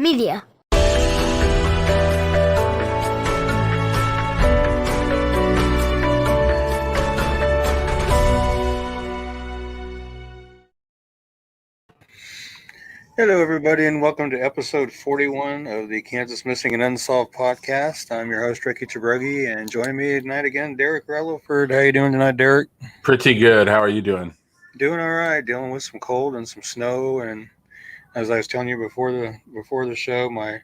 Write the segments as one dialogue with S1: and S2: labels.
S1: Media.
S2: Hello, everybody, and welcome to episode 41 of the Kansas Missing and Unsolved podcast. I'm your host, Ricky Chabruggi, and joining me tonight again, Derek Rutherford. How you doing tonight, Derek?
S3: Pretty good. How are you doing?
S2: Doing all right. Dealing with some cold and some snow, and as I was telling you before the show, my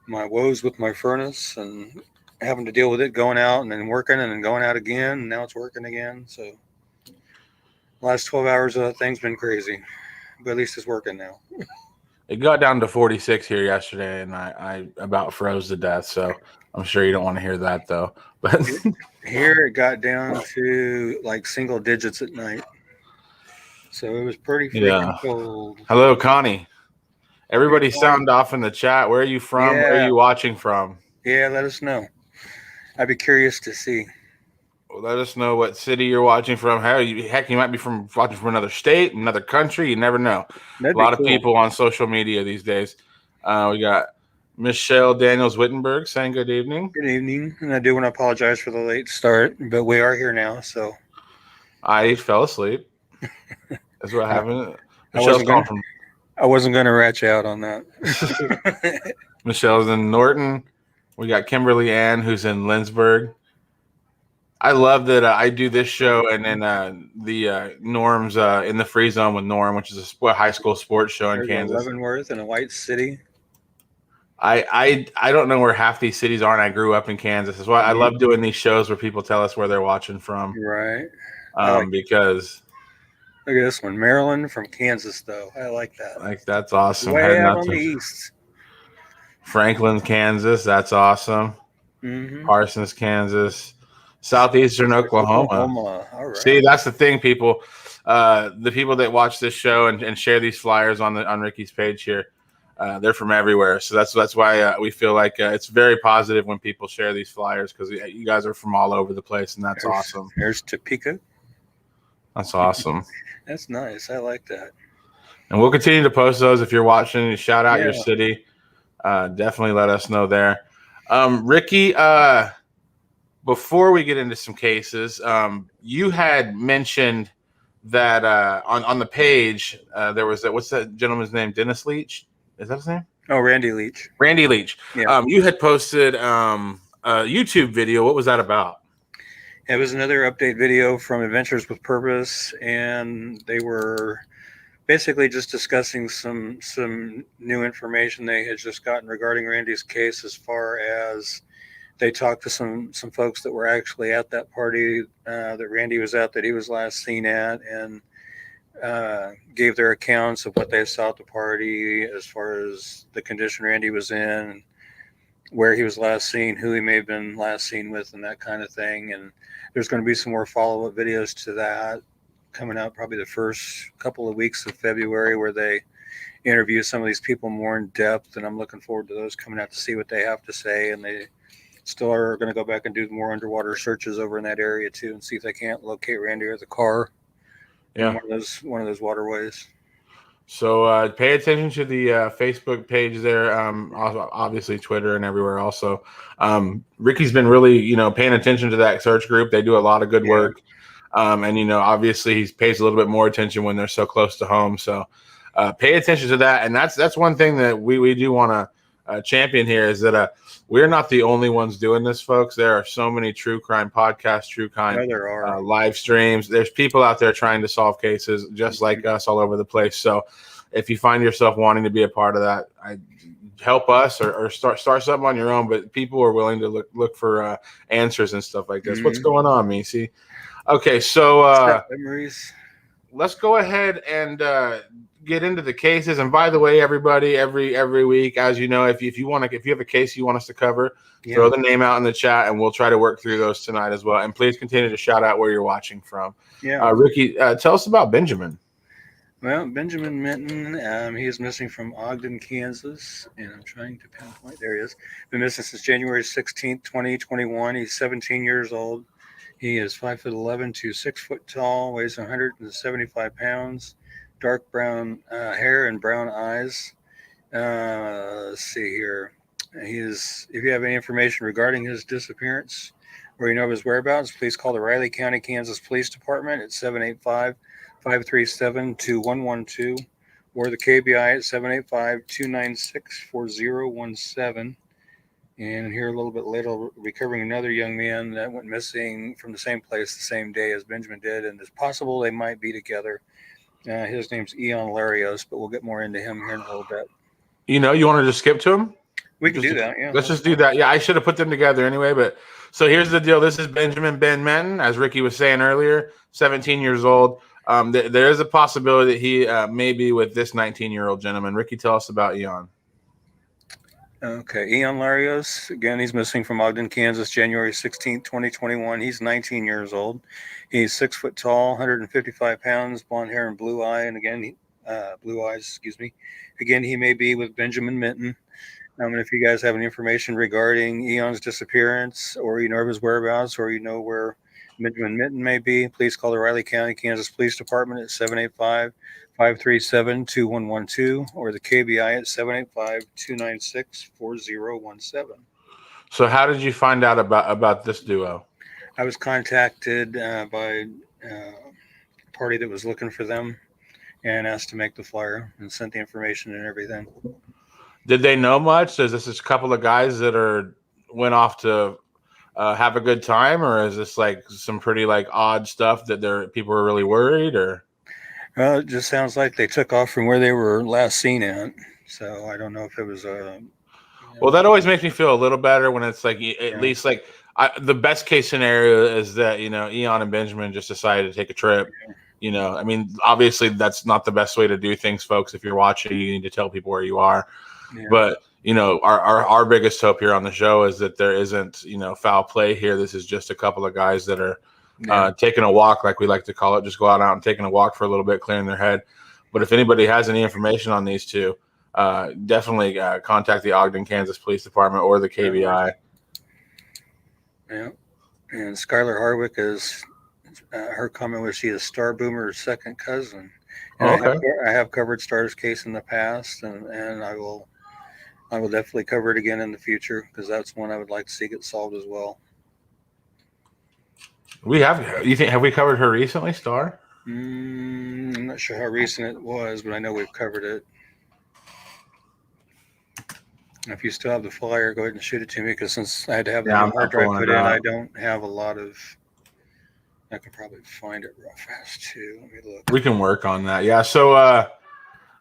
S2: woes with my furnace and having to deal with it going out and then working and then going out again, and now it's working again. So, last 12 hours of that thing's been crazy, but at least it's working now.
S3: It got down to 46 here yesterday, and I about froze to death. So I'm sure you don't want to hear that, though. But
S2: here it got down to like single digits at night, so it was pretty freaking cold.
S3: Hello, Connie. Everybody sound off in the chat. Where are you from?
S2: Yeah.
S3: Where are you watching from?
S2: Yeah, let us know. I'd be curious to see.
S3: Well, let us know what city you're watching from. Heck, you might be watching from another state, another country. You never know.
S2: That'd
S3: A lot
S2: be
S3: of people on social media these days. We got Michelle Daniels-Wittenberg saying good evening.
S2: Good evening. And I do want to apologize for the late start, but we are here now, so.
S3: I fell asleep. That's what happened.
S2: I wasn't going to ratchet out on that.
S3: Michelle's in Norton. We got Kimberly Ann, who's in Lindsborg. I love that I do this show, and then the Norm's in the Free Zone with Norm, which is a high school sports show in Kansas.
S2: Leavenworth in a white city.
S3: I don't know where half these cities are, and I grew up in Kansas. That's why I love doing these shows where people tell us where they're watching from.
S2: Right.
S3: Because
S2: look at this one, Maryland from Kansas, though. I like that.
S3: That's awesome.
S2: Way out on the east.
S3: Franklin, Kansas. That's awesome.
S2: Mm-hmm.
S3: Parsons, Kansas. Southeastern Oklahoma.
S2: All right.
S3: See, that's the thing, people. The people that watch this show and share these flyers on Ricky's page here, they're from everywhere. So that's why we feel like it's very positive when people share these flyers, because you guys are from all over the place, and that's awesome.
S2: There's Topeka.
S3: That's awesome.
S2: That's nice. I like that.
S3: And we'll continue to post those if you're watching. You shout out your city. Definitely let us know there. Ricky, before we get into some cases, you had mentioned that on the page there was what's that gentleman's name? Dennis Leach? Is that his name?
S2: Oh, Randy Leach.
S3: Randy Leach.
S2: Yeah.
S3: You had posted a YouTube video. What was that about?
S2: It was another update video from Adventures with Purpose, and they were basically just discussing some new information they had just gotten regarding Randy's case, as far as they talked to some folks that were actually at that party that Randy was at, that he was last seen at, and gave their accounts of what they saw at the party as far as the condition Randy was in, where he was last seen, who he may have been last seen with, and that kind of thing. And there's going to be some more follow-up videos to that coming out probably the first couple of weeks of February, where they interview some of these people more in depth, and I'm looking forward to those coming out to see what they have to say. And they still are going to go back and do more underwater searches over in that area too, and see if they can't locate Randy or the car.
S3: Yeah,
S2: one of those waterways.
S3: So pay attention to the Facebook page there, obviously Twitter and everywhere also. Ricky's been really, paying attention to that search group. They do a lot of good work. And, obviously he pays a little bit more attention when they're so close to home. So pay attention to that. And that's one thing that we do want to champion here, is that we're not the only ones doing this, folks. There are so many true crime podcasts, true crime live streams. There's people out there trying to solve cases just like us all over the place. So if you find yourself wanting to be a part of that, help us or start something on your own. But people are willing to look for answers and stuff like this. Mm-hmm. What's going on, Missy? Okay, so let's go ahead and get into the cases. And by the way, everybody, every week, as you know, if you have a case you want us to cover, throw the name out in the chat, and we'll try to work through those tonight as well. And please continue to shout out where you're watching from. Yeah, Ricky, tell us about Benjamin.
S2: Well, Benjamin Minton, he is missing from Ogden, Kansas, and I'm trying to pinpoint. There he is. Been missing since January 16th, 2021. He's 17 years old. He is 5'11" to 6 foot tall, weighs 175 pounds, dark brown hair and brown eyes. Let's see here. If you have any information regarding his disappearance or you know of his whereabouts, please call the Riley County, Kansas Police Department at 785-537-2112 or the KBI at 785-296-4017. And here a little bit later, we'll be covering another young man that went missing from the same place the same day as Benjamin did, and it's possible they might be together. His name's Eon Larios, but we'll get more into him here in a little bit.
S3: You want to just skip to him?
S2: We can do that. Yeah.
S3: Let's just do that. Yeah, I should have put them together anyway. But so here's the deal. This is Benjamin Ben Menton, as Ricky was saying earlier, 17 years old. There is a possibility that he may be with this 19-year-old gentleman. Ricky, tell us about Eon.
S2: Okay, Eon Larios, again, he's missing from Ogden, Kansas, January 16th, 2021. He's 19 years old. He's 6 foot tall, 155 pounds, blonde hair and blue eyes. Again, he may be with Benjamin Minton. And if you guys have any information regarding Eon's disappearance, or you know of his whereabouts, or you know where Benjamin Minton may be, please call the Riley County, Kansas Police Department at 785-537-2112 or the KBI at 785-296-4017.
S3: So how did you find out about this duo?
S2: I was contacted by a party that was looking for them and asked to make the flyer and sent the information and everything.
S3: Did they know much? Is this a couple of guys that went off to have a good time, or is this like some pretty like odd stuff that people were really worried? Or
S2: well, it just sounds like they took off from where they were last seen at. So I don't know if it was
S3: Well, that always makes me feel a little better when it's like at least like the best case scenario is that Eon and Benjamin just decided to take a trip. I mean, obviously that's not the best way to do things, folks. If you're watching, you need to tell people where you are. Yeah. But our biggest hope here on the show is that there isn't foul play here. This is just a couple of guys that are taking a walk, like we like to call it, just go out and taking a walk for a little bit, clearing their head. But if anybody has any information on these two, definitely contact the Ogden, Kansas Police Department or the KBI.
S2: Yeah, and Skylar Harwick is her comment was she is Star Boomer's second cousin. Okay. I have covered Star's case in the past, and I will definitely cover it again in the future because that's one I would like to see get solved as well.
S3: Have we covered her recently, Star?
S2: I'm not sure how recent it was, but I know we've covered it. If you still have the flyer, go ahead and shoot it to me because since I had to have the hard drive put in, I don't have a lot of. I can probably find it real fast too. Let me look.
S3: We can work on that. Yeah. So,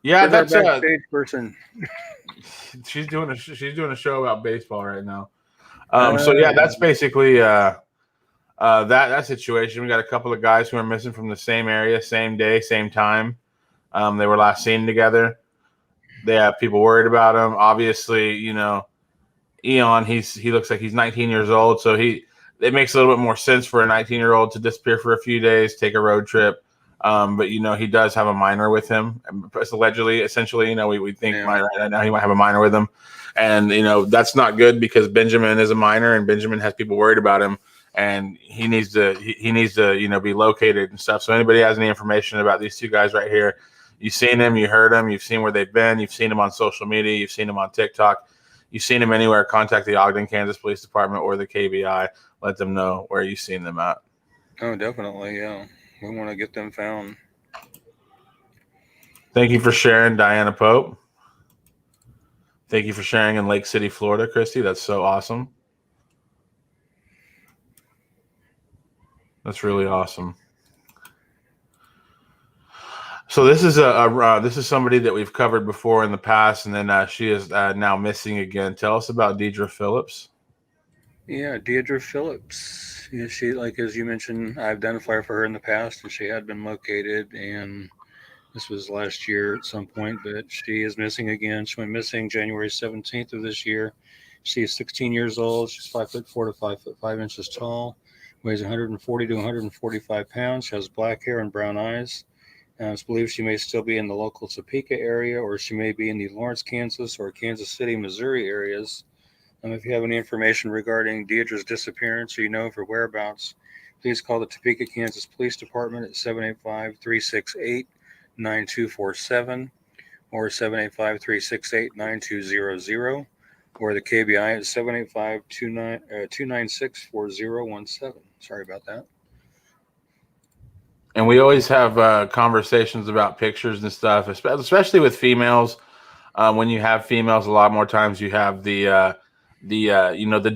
S3: that's
S2: a backstage person.
S3: She's doing a show about baseball right now. That's basically that situation. We got a couple of guys who are missing from the same area, same day, same time. They were last seen together. They have people worried about him. Obviously, Eon, he looks like he's 19 years old, so it makes a little bit more sense for a 19-year-old to disappear for a few days, take a road trip. But he does have a minor with him. Allegedly, essentially, we think right now he might have a minor with him, and that's not good because Benjamin is a minor and Benjamin has people worried about him, and he needs to be located and stuff. So anybody has any information about these two guys right here? You've seen them, you heard them, you've seen where they've been, you've seen them on social media, you've seen them on TikTok, you've seen them anywhere. Contact the Ogden, Kansas Police Department or the KBI. Let them know where you've seen them at.
S2: Oh, definitely, yeah. We want to get them found.
S3: Thank you for sharing, Diana Pope. Thank you for sharing in Lake City, Florida, Christy. That's so awesome. That's really awesome. So this is this is somebody that we've covered before in the past, and then she is now missing again. Tell us about Deidre Phillips.
S2: Yeah, Deidre Phillips. Yeah, she, like as you mentioned, I've done a flyer for her in the past, and she had been located, and this was last year at some point, but she is missing again. She went missing January 17th of this year. She is 16 years old. She's 5'4" to 5'5" tall, weighs 140 to 145 pounds. She has black hair and brown eyes. It's believed she may still be in the local Topeka area, or she may be in the Lawrence, Kansas, or Kansas City, Missouri areas. If you have any information regarding Deidre's disappearance or of her whereabouts, please call the Topeka, Kansas Police Department at 785-368-9247 or 785-368-9200, or the KBI at 785-296-4017. Sorry about that.
S3: And we always have conversations about pictures and stuff, especially with females. When you have females, a lot more times you have the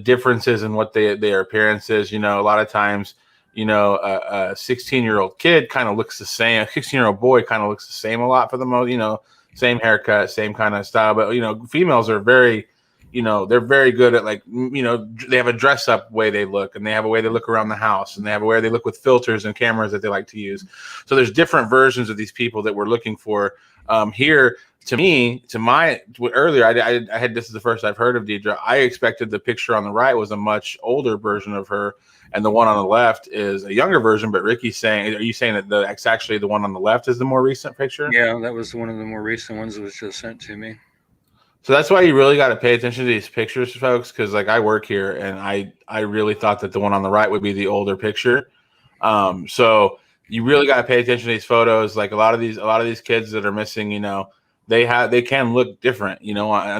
S3: differences in what their appearance is. A lot of times, a 16-year-old kid kind of looks the same. A 16-year-old boy kind of looks the same a lot for the most. Same haircut, same kind of style. But females are very, they're very good at they have a dress up way they look, and they have a way they look around the house, and they have a way they look with filters and cameras that they like to use. So there's different versions of these people that we're looking for here. Earlier, I had, this is the first I've heard of Deidre. I expected the picture on the right was a much older version of her, and the one on the left is a younger version. But Ricky's saying, are you saying that it's actually the one on the left is the more recent picture?
S2: Yeah, that was one of the more recent ones that was just sent to me.
S3: So that's why you really got to pay attention to these pictures, folks, because I work here, and I really thought that the one on the right would be the older picture. So you really got to pay attention to these photos. Like a lot of these kids that are missing, they can look different,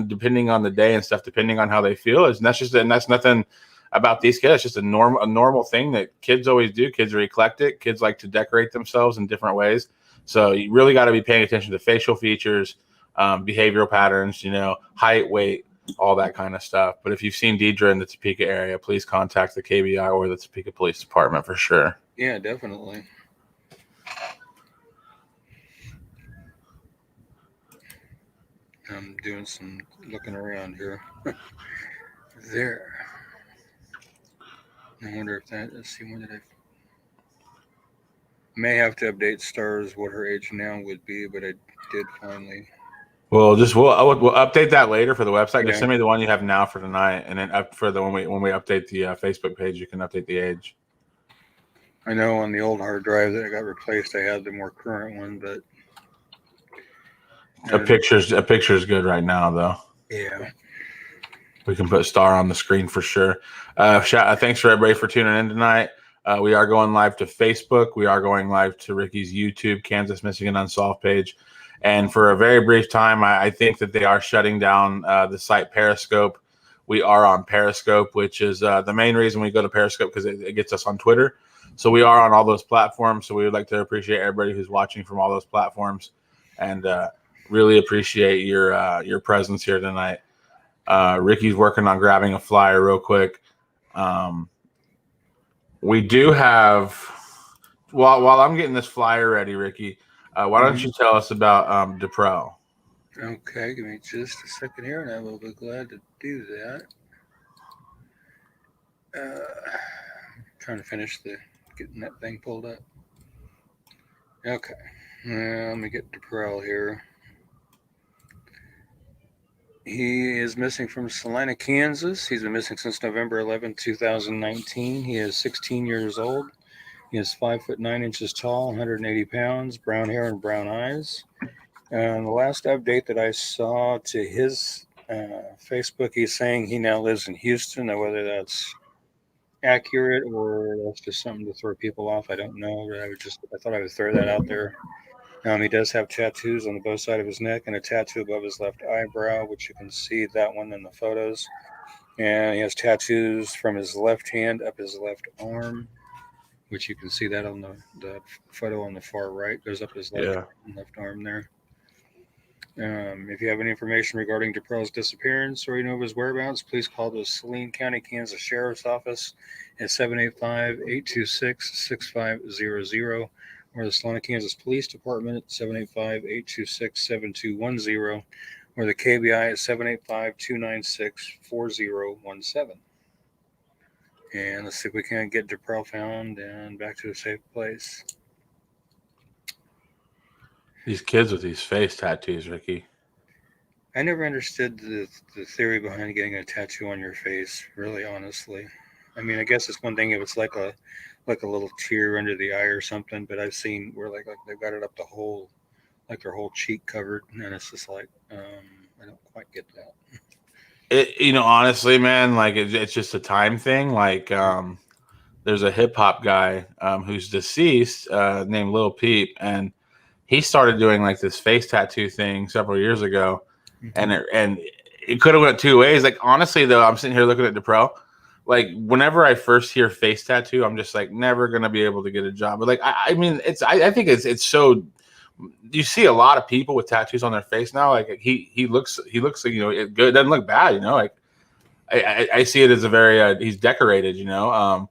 S3: depending on the day and stuff, depending on how they feel. And that's nothing about these kids. It's just a normal thing that kids always do. Kids are eclectic. Kids like to decorate themselves in different ways. So you really got to be paying attention to facial features, behavioral patterns, height, weight, all that kind of stuff. But if you've seen Deidre in the Topeka area, please contact the KBI or the Topeka Police Department for sure.
S2: Yeah, definitely. I'm doing some looking around here. There. I wonder if let's see, when did I may have to update stars what her age now would be, but I did finally.
S3: We'll update that later for the website.
S2: Okay.
S3: Just send me the one you have now for tonight, and then up for when we update the Facebook page, you can update the age.
S2: I know on the old hard drive that got replaced, I had the more current one, but
S3: a picture is good right now, though.
S2: Yeah,
S3: we can put a star on the screen for sure. Thanks for everybody for tuning in tonight. We are going live to Facebook. We are going live to Ricky's YouTube, Kansas Missing and Unsolved page. And for a very brief time, I think that they are shutting down the site Periscope. We are on Periscope, which is the main reason we go to Periscope, because it gets us on Twitter. So we are on all those platforms. So we would like to appreciate everybody who's watching from all those platforms, and really appreciate your presence here tonight. Ricky's working on grabbing a flyer real quick. We do have, while I'm getting this flyer ready, Ricky, why don't you tell us about DePro?
S2: Okay, give me just a second here, and I will be glad to do that. Trying to finish getting that thing pulled up. Okay, let me get DePro here. He is missing from Salina, Kansas. He's been missing since November 11, 2019. He is 16 years old. He is 5'9" tall, 180 pounds, brown hair and brown eyes. And the last update that I saw to his Facebook, he's saying he now lives in Houston. Now, whether that's accurate or that's just something to throw people off, I don't know. But I thought I would throw that out there. He does have tattoos on both sides of his neck and a tattoo above his left eyebrow, which you can see that one in the photos. And he has tattoos from his left hand up his left arm, which you can see that on the photo on the far right. Goes up his left arm there. If you have any information regarding DePro's disappearance or you know of his whereabouts, please call the Saline County, Kansas Sheriff's Office at 785-826-6500. or the Salina, Kansas Police Department at 785-826-7210, or the KBI at 785-296-4017. And let's see if we can get DePro found and back to a safe place.
S3: These kids with these face tattoos, Ricky.
S2: I never understood the theory behind getting a tattoo on your face, really, honestly. I mean, I guess it's one thing if it's like a little tear under the eye or something, but I've seen where like they've got it up the whole, like their whole cheek covered, and it's just like I don't quite get that.
S3: Honestly, man, like it's just a time thing. Like there's a hip hop guy who's deceased named Lil Peep, and he started doing like this face tattoo thing several years ago,
S2: Mm-hmm.
S3: and it could have went two ways. Like honestly, though, I'm sitting here looking at DePro. Like whenever I first hear face tattoo, I'm just like never gonna be able to get a job. But like I mean, I think it's so. You see a lot of people with tattoos on their face now. Like he looks it good. It doesn't look bad, Like I see it as a very he's decorated,
S2: Yeah.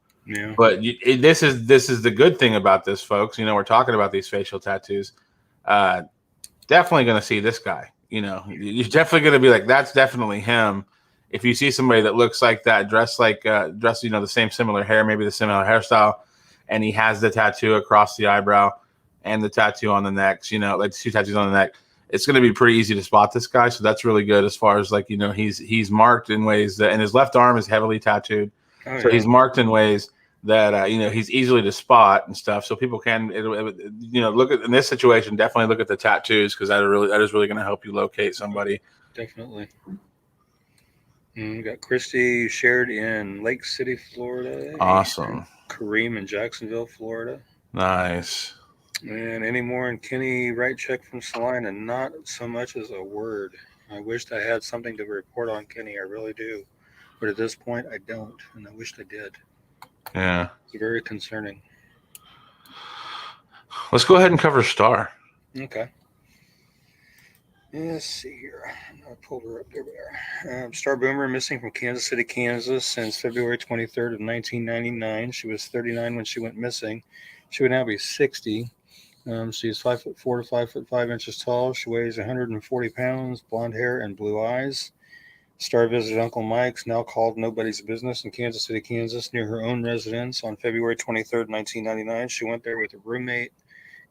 S3: But this is the good thing about this, folks. We're talking about these facial tattoos. Definitely going to see this guy. You're definitely going to be like, that's definitely him. If you see somebody that looks like that, dressed the same similar hair, maybe the similar hairstyle, and he has the tattoo across the eyebrow and the tattoo on the neck, like 2 tattoos on the neck, it's going to be pretty easy to spot this guy. So that's really good as far as like, he's marked in ways that, and his left arm is heavily tattooed.
S2: Oh,
S3: So
S2: yeah.
S3: he's marked in ways that, he's easily to spot and stuff. So people can, look at, in this situation, definitely look at the tattoos, because that is really going to help you locate somebody.
S2: Definitely. We got Christy shared in Lake City, Florida.
S3: Awesome.
S2: Kareem in Jacksonville, Florida.
S3: Nice.
S2: And any more in Kenny Right Check from Salina? Not so much as a word. I wished I had something to report on Kenny. I really do. But at this point, I don't. And I wished I did.
S3: Yeah.
S2: It's very concerning.
S3: Let's go ahead and cover Star.
S2: Okay. Let's see here. I pulled her up there. Star Boomer missing from Kansas City, Kansas since February 23rd of 1999. She was 39 when she went missing. She would now be 60. She's 5'4" to 5'5" tall. She weighs 140 pounds, blonde hair, and blue eyes. Star visited Uncle Mike's, now called Nobody's Business, in Kansas City, Kansas, near her own residence on February 23rd, 1999. She went there with a roommate,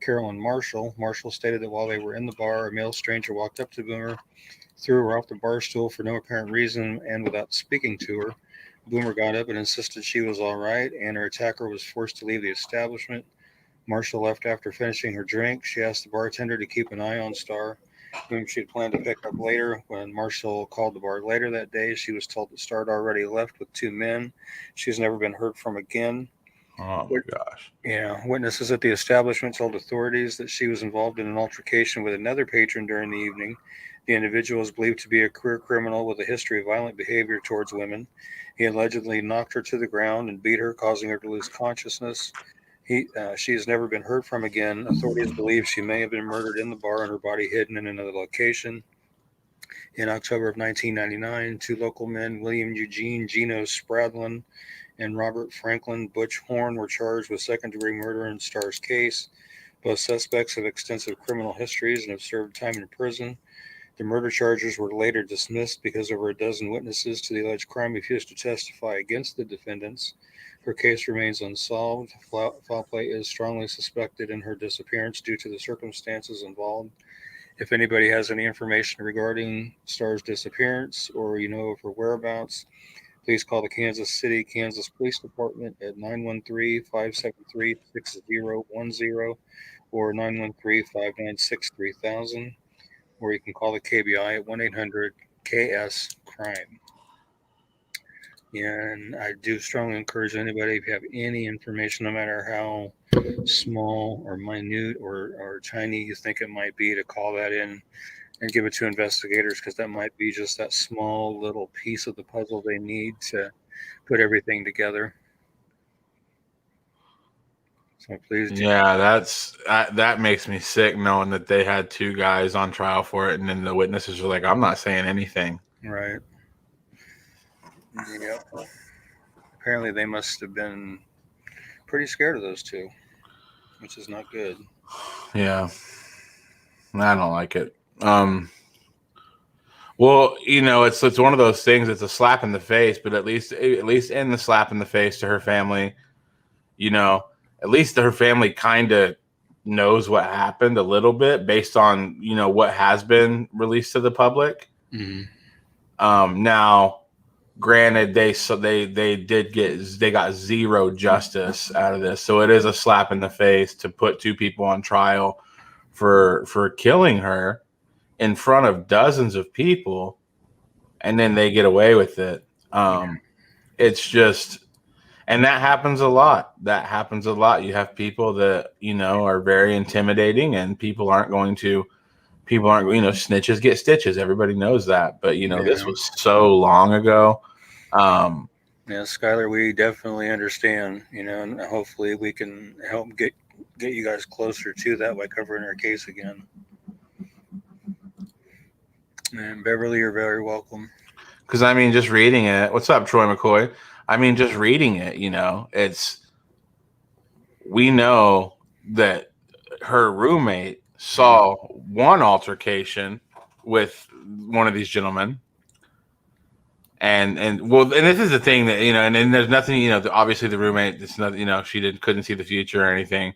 S2: Carolyn Marshall. Marshall stated that while they were in the bar, a male stranger walked up to Boomer, threw her off the bar stool for no apparent reason and without speaking to her. Boomer got up and insisted she was all right, and her attacker was forced to leave the establishment. Marshall left after finishing her drink. She asked the bartender to keep an eye on Star, whom she had planned to pick up later. When Marshall called the bar later that day, she was told that Star had already left with 2 men. She's never been heard from again.
S3: Oh my gosh.
S2: Yeah. Witnesses at the establishment told authorities that she was involved in an altercation with another patron during the evening. The individual is believed to be a career criminal with a history of violent behavior towards women. He allegedly knocked her to the ground and beat her, causing her to lose consciousness. She has never been heard from again. Authorities believe she may have been murdered in the bar and her body hidden in another location. In October of 1999, 2 local men, William Eugene Gino Spradlin and Robert Franklin Butch Horn, were charged with second-degree murder in Star's case. Both suspects have extensive criminal histories and have served time in prison. The murder charges were later dismissed because over a dozen witnesses to the alleged crime refused to testify against the defendants. Her case remains unsolved. Foul play is strongly suspected in her disappearance due to the circumstances involved. If anybody has any information regarding Star's disappearance or you know of her whereabouts, please call the Kansas City, Kansas Police Department at 913-573-6010 or 913-596-3000, or you can call the KBI at 1-800-KS-CRIME. And I do strongly encourage anybody, if you have any information, no matter how small or minute or tiny you think it might be, to call that in and give it to investigators, because that might be just that small little piece of the puzzle they need to put everything together. So please do.
S3: Yeah, that makes me sick, knowing that they had 2 guys on trial for it, and then the witnesses are like, I'm not saying anything.
S2: Right. Yep. Apparently they must have been pretty scared of those 2, which is not good.
S3: Yeah. I don't like it. Well, it's one of those things. It's a slap in the face, but at least in the slap in the face to her family, at least her family kind of knows what happened a little bit based on what has been released to the public.
S2: Mm-hmm.
S3: Now, granted, they got zero justice out of this, so it is a slap in the face to put 2 people on trial for killing her in front of dozens of people, and then they get away with it. It's just, And that happens a lot. That happens a lot. You have people that, you know, are very intimidating, and people aren't, you know, snitches get stitches. Everybody knows that. But, you know, this
S2: Yeah.
S3: was so long ago.
S2: Yeah, Skylar, we definitely understand, you know, and hopefully we can help get you guys closer to that by covering our case again. And Beverly, you're very welcome.
S3: Because, I mean, just reading it. What's up, Troy McCoy? I mean, just reading it, you know, we know that her roommate saw one altercation with one of these gentlemen. And well, and this is the thing that, you know, and there's nothing, you know, obviously the roommate, it's not, you know, she couldn't see the future or anything,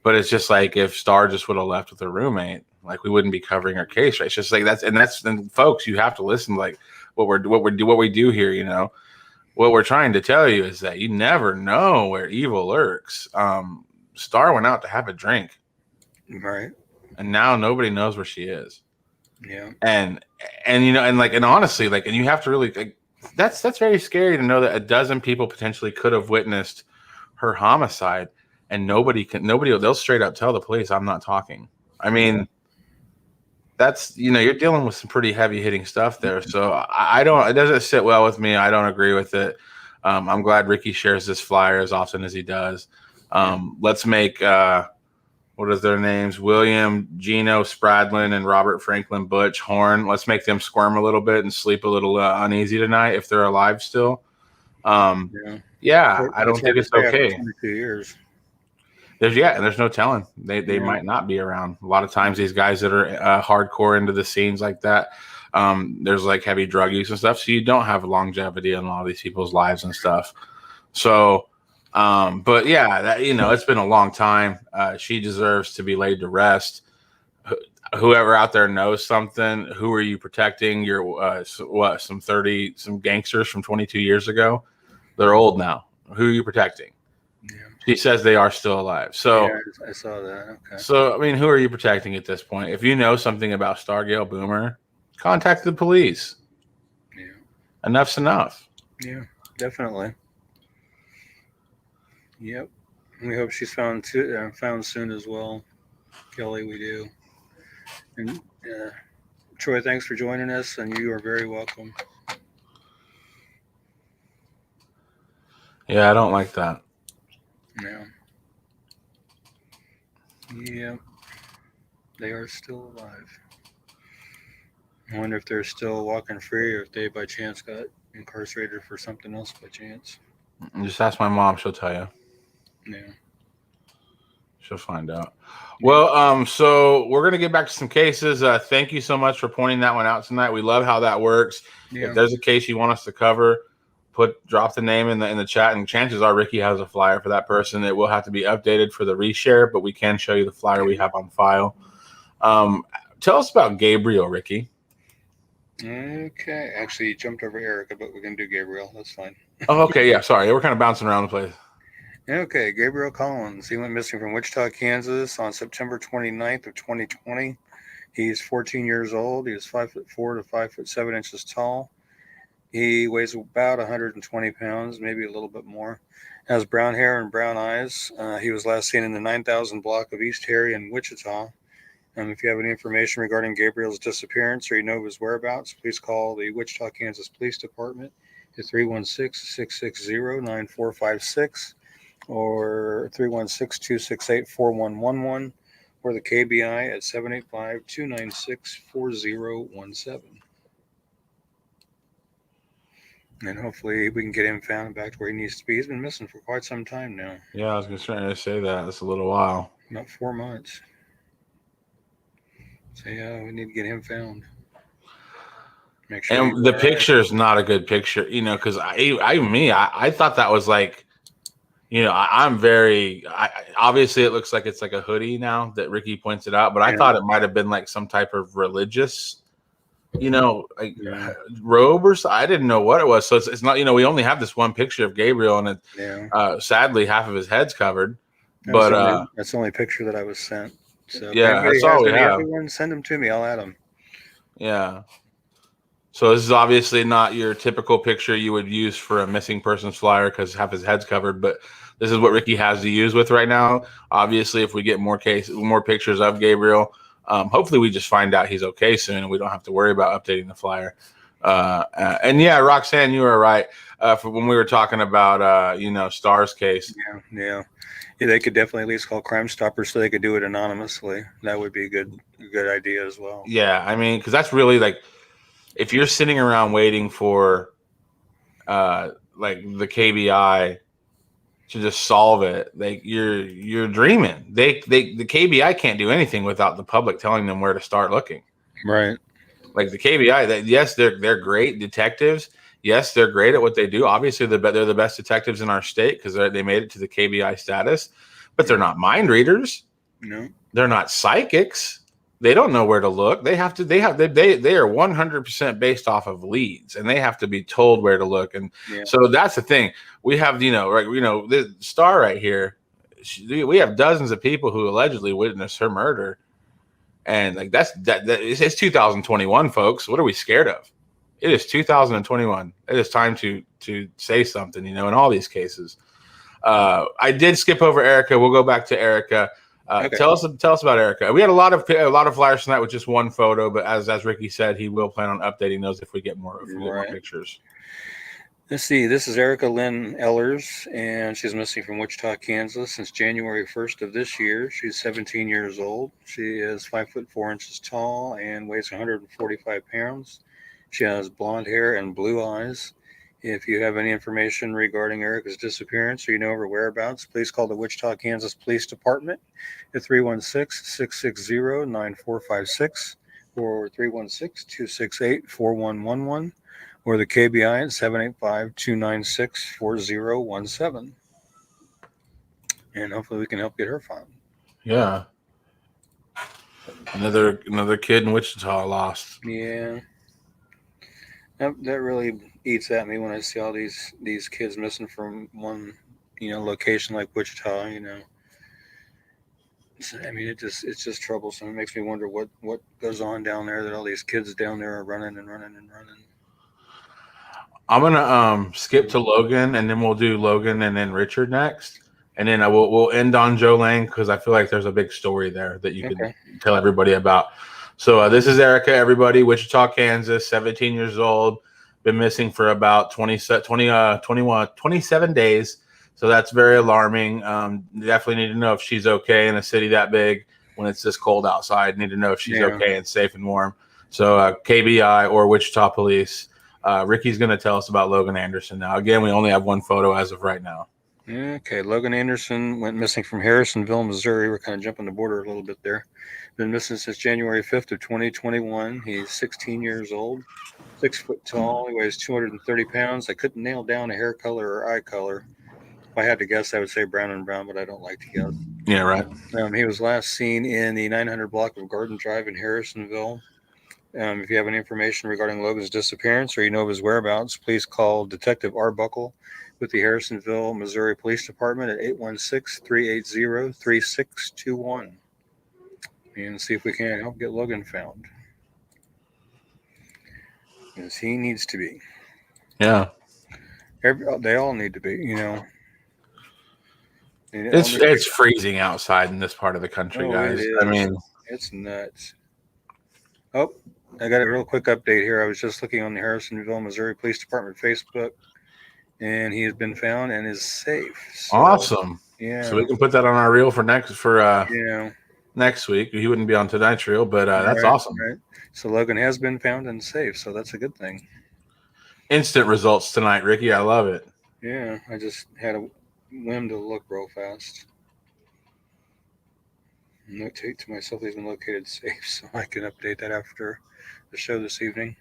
S3: but it's just like if Star just would have left with her roommate, like we wouldn't be covering her case, right? It's just like and folks, you have to listen to like what we do here, you know. What we're trying to tell you is that you never know where evil lurks. Star went out to have a drink,
S2: Right.
S3: and now nobody knows where she is.
S2: Yeah.
S3: And you know, and honestly, like, and you have to really, like, that's very scary to know that a dozen people potentially could have witnessed her homicide, and they'll straight up tell the police, I'm not talking. I mean, that's, you know, you're dealing with some pretty heavy hitting stuff there. So I don't, it doesn't sit well with me. I don't agree with it. I'm glad Ricky shares this flyer as often as he does. Let's make, what is their names? William, Gino, Spradlin, and Robert Franklin Butch Horn. Let's make them squirm a little bit and sleep a little uneasy tonight if they're alive still. I don't think it's okay.
S2: 22 years.
S3: There's no telling. They might not be around. A lot of times these guys that are hardcore into the scenes like that, there's like heavy drug use and stuff, so you don't have longevity in a lot of these people's lives and stuff. So, but yeah, that, you know, it's been a long time. She deserves to be laid to rest. Whoever out there knows something, who are you protecting? You're some gangsters from 22 years ago. They're old now. Who are you protecting?
S2: Yeah.
S3: She says they are still alive. So
S2: yeah, I saw that. Okay.
S3: So, I mean, who are you protecting at this point? If you know something about Stargale Boomer, contact the police.
S2: Yeah.
S3: Enough's enough.
S2: Yeah, definitely. Yep. We hope she's found soon as well. Kelly, we do. And Troy, thanks for joining us, and you are very welcome.
S3: Yeah, I don't like that.
S2: Yeah. Yep. They are still alive. I wonder if they're still walking free or if they by chance got incarcerated for something else by chance.
S3: Just ask my mom. She'll tell you.
S2: Yeah.
S3: She'll find out. Well, so we're going to get back to some cases. Thank you so much for pointing that one out tonight. We love how that works.
S2: Yeah.
S3: If there's a case you want us to cover, drop the name in the chat, and chances are Ricky has a flyer for that person. It will have to be updated for the reshare, but we can show you the flyer we have on file. Tell us about Gabriel, Ricky.
S2: Okay. Actually, you jumped over Erika, but we can do Gabriel. That's fine.
S3: Oh, okay. Yeah, sorry. We're kind of bouncing around the place.
S2: Okay, Gabriel Collins. He went missing from Wichita, Kansas on September 29th of 2020. He's 14 years old. He is 5'4" to 5'7" tall. He weighs about 120 pounds, maybe a little bit more. Has brown hair and brown eyes. He was last seen in the 9,000 block of East Harry in Wichita. If you have any information regarding Gabriel's disappearance or you know of his whereabouts, please call the Wichita, Kansas Police Department at 316-660-9456 or 316-268-4111 or the KBI at 785-296-4017. And hopefully we can get him found back to where he needs to be. He's been missing for quite some time now.
S3: Yeah, I was trying to say that. It's a little while.
S2: About 4 months. So yeah, we need to get him found. Make sure.
S3: And the picture is not a good picture, you know, because I thought that was like, you know, obviously it looks like it's like a hoodie now that Ricky pointed out, but I thought it might have been like some type of religious, you know, like robe or so. I didn't know what it was. So it's not, you know, we only have this one picture of Gabriel, and sadly half of his head's covered.
S2: That's the only picture that I was sent. So
S3: yeah, that's all we have.
S2: Everyone send them to me. I'll add them.
S3: Yeah. So this is obviously not your typical picture you would use for a missing persons flyer because half his head's covered, but this is what Ricky has to use with right now. Obviously, if we get more pictures of Gabriel, hopefully we just find out he's okay soon and we don't have to worry about updating the flyer. And yeah, Roxanne, you were right. For when we were talking about Star's case.
S2: Yeah, they could definitely at least call Crime Stoppers so they could do it anonymously. That would be a good idea as well.
S3: Yeah, I mean, because that's really like, if you're sitting around waiting for like the KBI to just solve it, like you're dreaming. The KBI can't do anything without the public telling them where to start looking.
S2: Right.
S3: Like the KBI, yes, they're great detectives. Yes, they're great at what they do. Obviously, they're the best detectives in our state because they made it to the KBI status. But they're not mind readers.
S2: No.
S3: They're not psychics. They don't know where to look. They are 100% based off of leads, and they have to be told where to look. And so that's the thing. We have, the Star right here. We have dozens of people who allegedly witnessed her murder, and like it's 2021, folks. What are we scared of? It is 2021. It is time to say something. In all these cases. I did skip over Erika. We'll go back to Erika. Okay. Tell us about Erika. We had a lot of flyers tonight with just one photo, but as Ricky said, he will plan on updating those if we get more pictures.
S2: Let's see. This is Erika Ellers, and she's missing from Wichita, Kansas since January 1st of this year. She's 17 years old. She is 5'4" tall and weighs 145 pounds. She has blonde hair and blue eyes. If you have any information regarding Erika's disappearance or you know her whereabouts, please call the Wichita, Kansas Police Department at 316-660-9456 or 316-268-4111 or the KBI at 785-296-4017. And hopefully we can help get her found.
S3: Yeah. Another kid in Wichita lost.
S2: Yeah. That really eats at me when I see all these kids missing from one, location like Wichita. I mean, it's just troublesome. It makes me wonder what goes on down there that all these kids down there are running and running and running.
S3: I'm gonna skip to Logan, and then we'll do Logan and then Richard next, and then we'll end on Joe Lang because I feel like there's a big story there that you can tell everybody about. So this is Erika, everybody, Wichita, Kansas, 17 years old, been missing for about 27 days. So that's very alarming. Definitely need to know if she's okay in a city that big when it's this cold outside. Need to know if she's okay and safe and warm. So KBI or Wichita Police. Ricky's going to tell us about Logan Anderson now. Again, we only have one photo as of right now.
S2: Okay, Logan Anderson went missing from Harrisonville, Missouri. We're kind of jumping the border a little bit there. Been missing since January 5th of 2021. He's 16 years old, 6 foot tall. He weighs 230 pounds. I couldn't nail down a hair color or eye color. If I had to guess, I would say brown and brown, but I don't like to guess.
S3: Yeah, right.
S2: He was last seen in the 900 block of Garden Drive in Harrisonville. If you have any information regarding Logan's disappearance or you know of his whereabouts, please call Detective Arbuckle with the Harrisonville, Missouri Police Department at 816-380-3621 and see if we can help get Logan found. Because he needs to be.
S3: Yeah.
S2: They all need to be,
S3: It's freezing outside in this part of the country, guys. I mean,
S2: it's nuts. Oh, I got a real quick update here. I was just looking on the Harrisonville, Missouri Police Department Facebook, and he has been found and is safe. So,
S3: awesome.
S2: Yeah.
S3: So we can put that on our reel for next week. He wouldn't be on tonight's reel, but that's awesome.
S2: Right. So Logan has been found and safe, so that's a good thing.
S3: Instant results tonight, Ricky. I love it.
S2: Yeah, I just had a whim to look real fast. Notate to myself he's been located safe, so I can update that after the show this evening.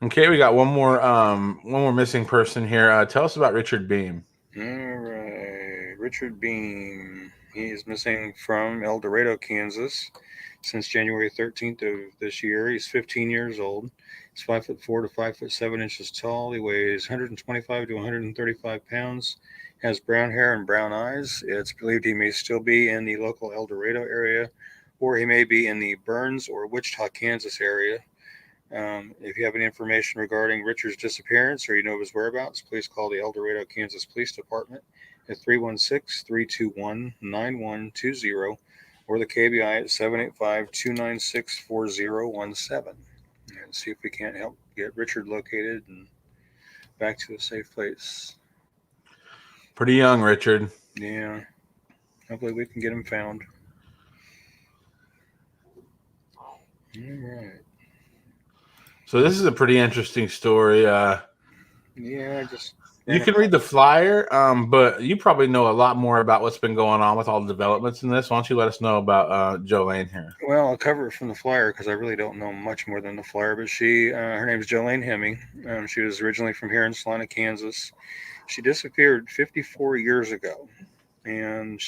S3: Okay, we got one more missing person here. Tell us about Richard Beam.
S2: All right, Richard Beam. He is missing from El Dorado, Kansas, since January 13th of this year. He's 15 years old. He's 5'4" to 5'7" tall. He weighs 125 to 135 pounds. Has brown hair and brown eyes. It's believed he may still be in the local El Dorado area, or he may be in the Burns or Wichita, Kansas area. If you have any information regarding Richard's disappearance or you know of his whereabouts, please call the El Dorado, Kansas Police Department at 316-321-9120 or the KBI at 785-296-4017 and see if we can't help get Richard located and back to a safe place.
S3: Pretty young, Richard.
S2: Yeah. Hopefully we can get him found. All right.
S3: So this is a pretty interesting story.
S2: Yeah,
S3: You can read the flyer, but you probably know a lot more about what's been going on with all the developments in this. Why don't you let us know about Jolene here?
S2: Well, I'll cover it from the flyer because I really don't know much more than the flyer. But her name is Jolene Hemme. She was originally from here in Salina, Kansas. She disappeared 54 years ago, and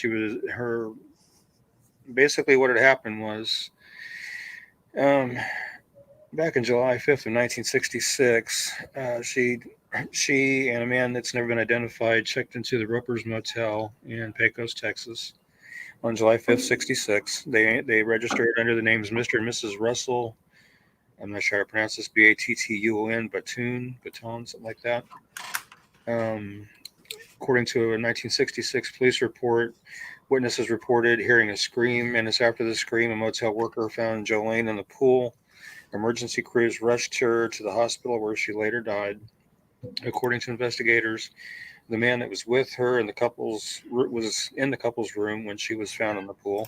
S2: basically what had happened was, back in July 5th of 1966, she and a man that's never been identified checked into the Ropers Motel in Pecos, Texas on July 5th, 66. They registered under the names Mr. and Mrs. Russell. I'm not sure how to pronounce this, Batton, Baton, something like that. According to a 1966 police report, witnesses reported hearing a scream. Minutes after the scream, a motel worker found Jolene in the pool. Emergency crews rushed her to the hospital where she later died. According to investigators, the man that was with her and was in the couple's room when she was found in the pool.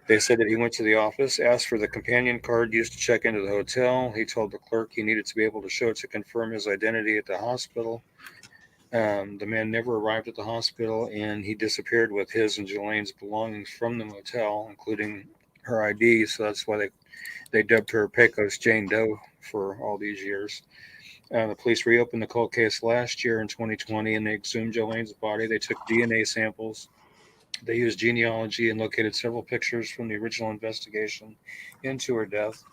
S2: They said that he went to the office, asked for the companion card used to check into the hotel. He told the clerk he needed to be able to show it to confirm his identity at the hospital. The man never arrived at the hospital, and he disappeared with his and Jolene's belongings from the motel, including her ID. So that's why they dubbed her Pecos Jane Doe for all these years. The police reopened the cold case last year in 2020, and they exhumed Jolene's body. They took DNA samples. They used genealogy and located several pictures from the original investigation into her death.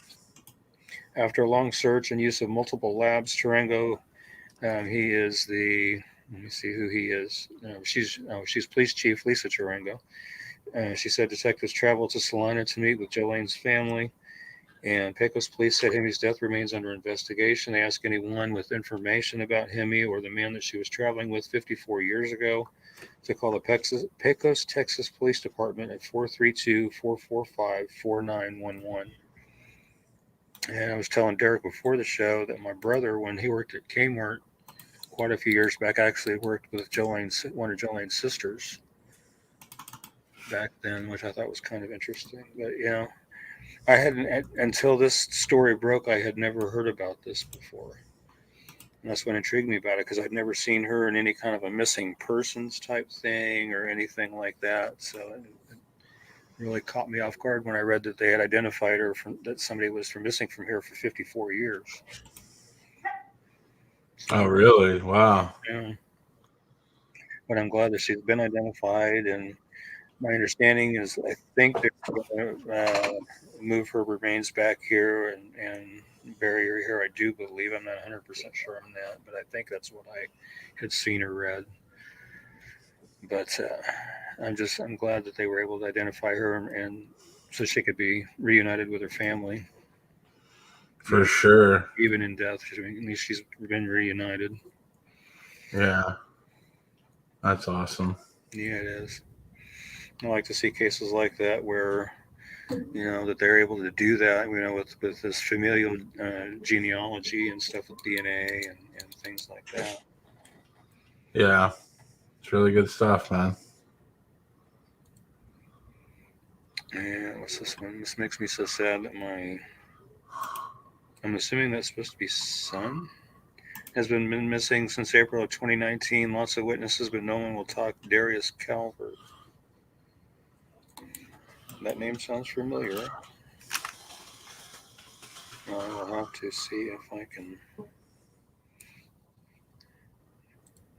S2: After a long search and use of multiple labs, Tarango, he is the, let me see who he is. She's Police Chief Lisa Tarango. She said detectives traveled to Salina to meet with Jolene's family. And Pecos police said Hemme's death remains under investigation. They asked anyone with information about Hemme or the man that she was traveling with 54 years ago to call the Pecos, Texas Police Department at 432-445-4911. And I was telling Derek before the show that my brother, when he worked at Kmart quite a few years back, actually worked with one of Jolene's sisters back then, which I thought was kind of interesting. But I hadn't, until this story broke, I had never heard about this before. And that's what intrigued me about it, because I'd never seen her in any kind of a missing persons type thing or anything like that. So it really caught me off guard when I read that they had identified her, that somebody was missing from here for 54 years. So,
S3: oh, really? Wow.
S2: Yeah. But I'm glad that she's been identified, and my understanding is I think they're going to move her remains back here and bury her here. I do believe. I'm not 100% sure on that, but I think that's what I had seen or read. But I'm glad that they were able to identify her and so she could be reunited with her family.
S3: For sure.
S2: Even in death, at least she's been reunited.
S3: Yeah. That's awesome.
S2: Yeah, it is. I like to see cases like that where, that they're able to do that, with this familial genealogy and stuff with DNA and things like that.
S3: Yeah. It's really good stuff, man.
S2: Yeah, what's this one? This makes me so sad that I'm assuming that's supposed to be son, has been missing since April of 2019. Lots of witnesses, but no one will talk. Darius Calvert. That name sounds familiar. I'll have to see if I can.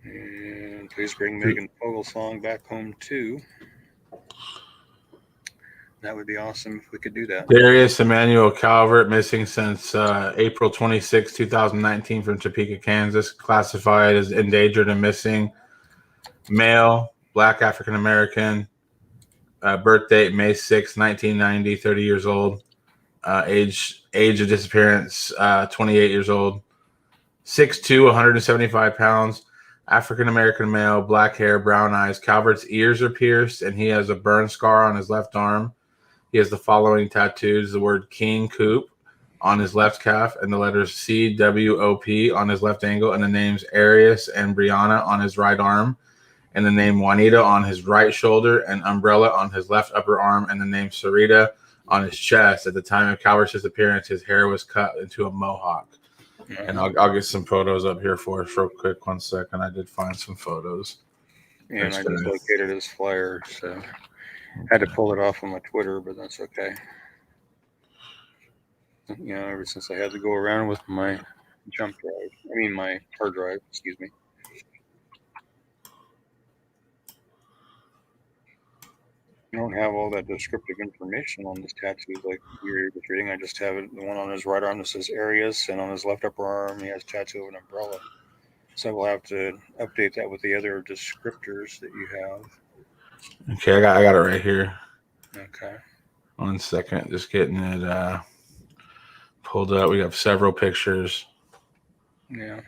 S2: And please bring Megan Fogelsong back home too. That would be awesome if we could do that.
S3: Darius Emmanuel Calvert, missing since April 26, 2019 from Topeka, Kansas. Classified as endangered and missing. Male, Black African-American. Birth date May 6, 1990, 30 years old. Age age of disappearance, 28 years old, 6'2", 175 pounds, African-American male, black hair, brown eyes. Calvert's ears are pierced, and he has a burn scar on his left arm. He has the following tattoos: the word King Coop on his left calf, and the letters CWOP on his left ankle, and the names Arius and Brianna on his right arm, and the name Juanita on his right shoulder, and Umbrella on his left upper arm, and the name Sarita on his chest. At the time of Calvert's disappearance, his hair was cut into a mohawk. And I'll get some photos up here for us real quick. 1 second. I did find some photos.
S2: Yeah, and I just located his flyer, so I had to pull it off on my Twitter, but that's okay. You know, ever since I had to go around with my my hard drive, excuse me. I don't have all that descriptive information on this tattoo like you're just reading. I just have it, the one on his right arm that says Arius, and on his left upper arm he has a tattoo of an umbrella. So we'll have to update that with the other descriptors that you have.
S3: Okay, I got it right here.
S2: Okay.
S3: 1 second, just getting it pulled up. We have several pictures.
S2: Yeah.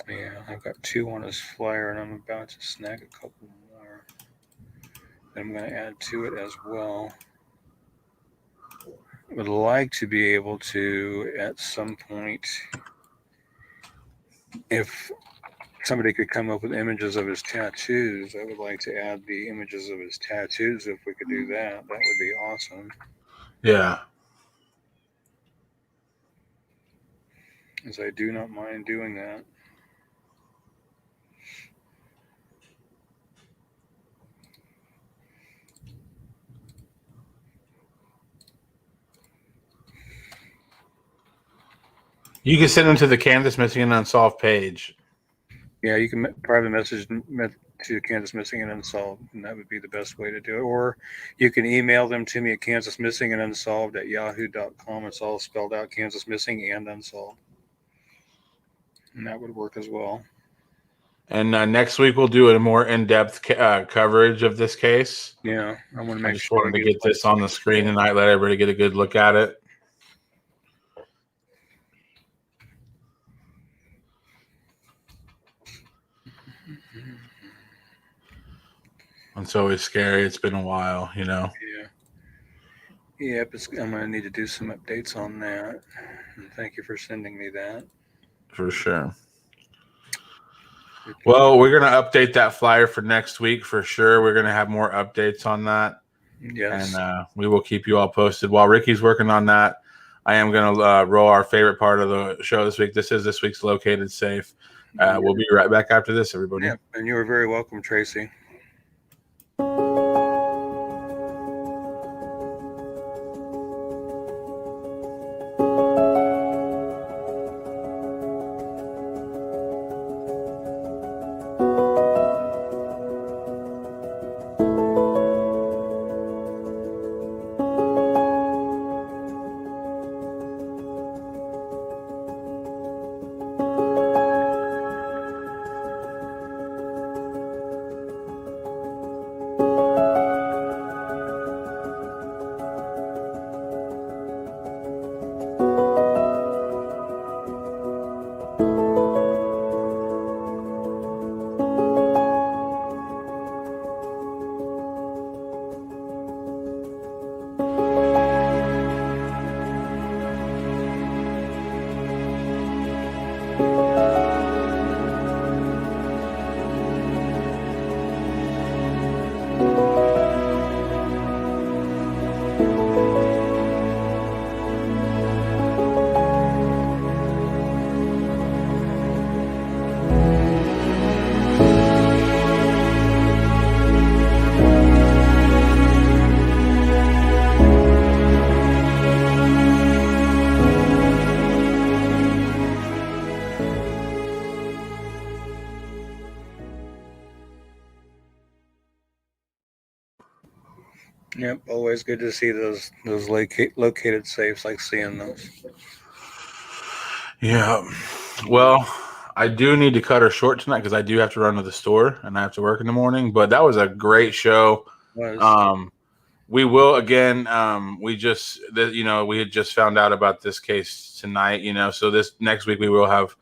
S2: Yeah, I've got 2 on his flyer, and I'm about to snag a couple more. I'm going to add to it as well. Would like to be able to, at some point, if somebody could come up with images of his tattoos, I would like to add the images of his tattoos. If we could do that, that would be awesome.
S3: Yeah.
S2: As I do not mind doing that.
S3: You can send them to the Kansas Missing and Unsolved page.
S2: Yeah, you can private message to Kansas Missing and Unsolved, and that would be the best way to do it. Or you can email them to me at kansasmissingandunsolved@yahoo.com. It's all spelled out, Kansas Missing and Unsolved. And that would work as well.
S3: And next week we'll do a more in-depth coverage of this case.
S2: Yeah, I want to make
S3: sure. I just wanted to get this on the screen tonight, let everybody get a good look at it. It's always scary. It's been a while, you know.
S2: Yeah. Yep, I'm going to need to do some updates on that. And thank you for sending me that.
S3: For sure. Well, we're going to update that flyer for next week for sure. We're going to have more updates on that.
S2: Yes.
S3: And we will keep you all posted. While Ricky's working on that, I am going to roll our favorite part of the show this week. This is this week's Located Safe. We'll be right back after this, everybody.
S2: Yeah, and you are very welcome, Tracy. Yep, always good to see those located safes. Like seeing those.
S3: Yeah. Well, I do need to cut her short tonight because I do have to run to the store and I have to work in the morning. But that was a great show.
S2: was.
S3: We will again. We had just found out about this case tonight. So this next week we will have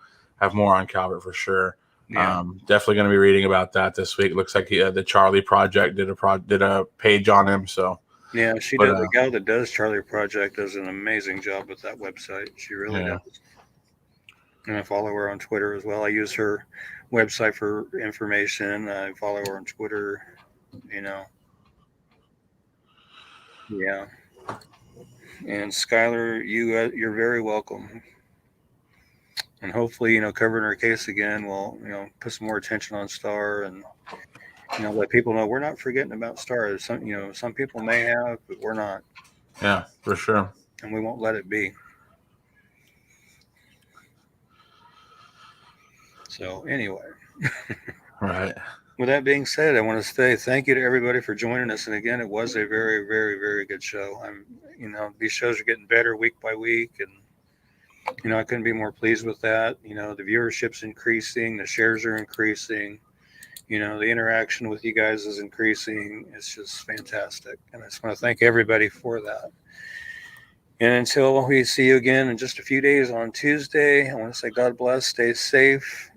S3: more on Calvert for sure.
S2: Yeah.
S3: Definitely going to be reading about that this week. Looks like the Charlie Project did a page on him. So
S2: yeah, the gal that does Charlie Project does an amazing job with that website. She really does. And I follow her on Twitter as well. I use her website for information. I follow her on Twitter. Yeah. And Skylar, you're very welcome. And hopefully, covering her case again will, put some more attention on Star and, let people know we're not forgetting about Star. Some people may have, but we're not.
S3: Yeah, for sure.
S2: And we won't let it be. So anyway.
S3: Right.
S2: With that being said, I want to say thank you to everybody for joining us. And again, it was a very, very, very good show. These shows are getting better week by week, and I couldn't be more pleased with that. The viewership's increasing, the shares are increasing, the interaction with you guys is increasing. It's just fantastic. And I just want to thank everybody for that. And until we see you again in just a few days on Tuesday, I want to say God bless, stay safe,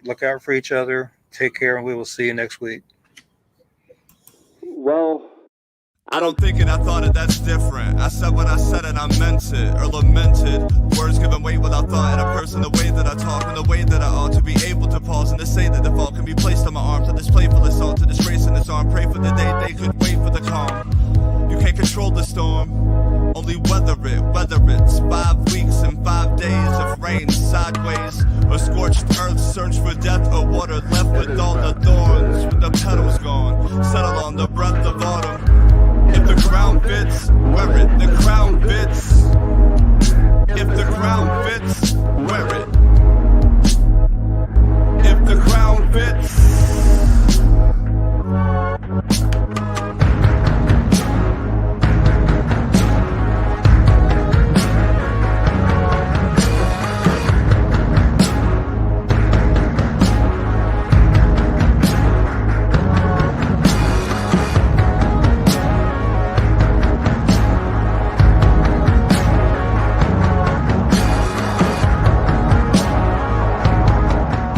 S2: look out for each other. Take care, and we will see you next week.
S1: Well, I don't think it, I thought it, that's different. I said what I said and I meant it, or lamented. Words given weight without thought in a person, the way that I talk and the way that I ought to be able to pause and to say that the fault can be placed on my arm, to display for assault, to disgrace in this arm. Pray for the day they could wait for the calm. You can't control the storm, only weather it, whether it's 5 weeks and 5 days of rain sideways, or scorched earth, search for death or water left with all the thorns, with the petals